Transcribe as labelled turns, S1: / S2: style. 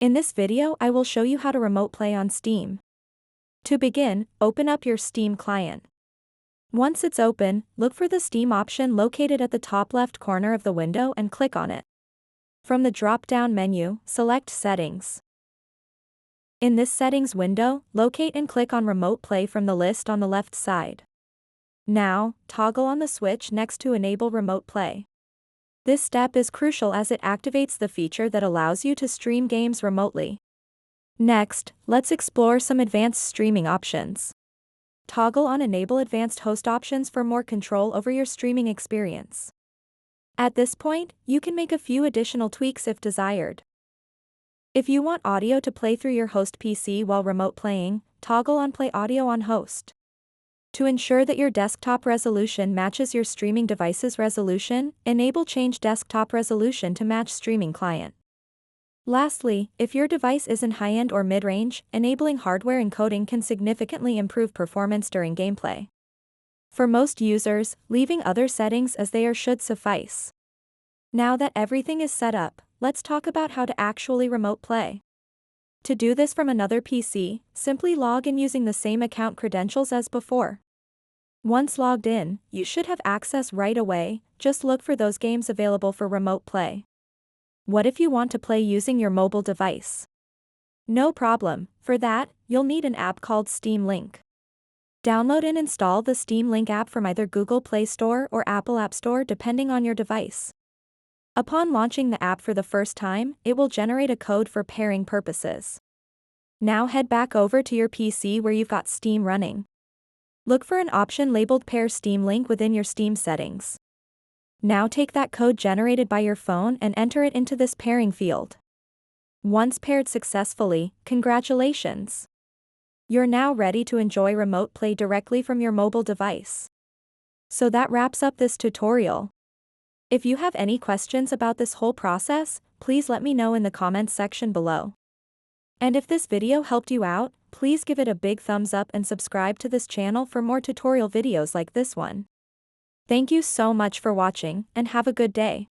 S1: In this video, I will show you how to remote play on Steam. To begin, open up your Steam client. Once it's open, look for the Steam option located at the top left corner of the window and click on it. From the drop-down menu, select Settings. In this Settings window, locate and click on Remote Play from the list on the left side. Now, toggle on the switch next to Enable Remote Play. This step is crucial as it activates the feature that allows you to stream games remotely. Next, let's explore some advanced streaming options. Toggle on Enable Advanced Host Options for more control over your streaming experience. At this point, you can make a few additional tweaks if desired. If you want audio to play through your host PC while remote playing, toggle on Play Audio on Host. To ensure that your desktop resolution matches your streaming device's resolution, enable Change Desktop Resolution to match streaming client. Lastly, if your device isn't high-end or mid-range, enabling hardware encoding can significantly improve performance during gameplay. For most users, leaving other settings as they are should suffice. Now that everything is set up, let's talk about how to actually remote play. To do this from another PC, simply log in using the same account credentials as before. Once logged in, you should have access right away, just look for those games available for remote play. What if you want to play using your mobile device? No problem, for that, you'll need an app called Steam Link. Download and install the Steam Link app from either Google Play Store or Apple App Store depending on your device. Upon launching the app for the first time, it will generate a code for pairing purposes. Now head back over to your PC where you've got Steam running. Look for an option labeled Pair Steam Link within your Steam settings. Now take that code generated by your phone and enter it into this pairing field. Once paired successfully, congratulations! You're now ready to enjoy remote play directly from your mobile device. So that wraps up this tutorial. If you have any questions about this whole process, please let me know in the comments section below. And if this video helped you out, please give it a big thumbs up and subscribe to this channel for more tutorial videos like this one. Thank you so much for watching, and have a good day.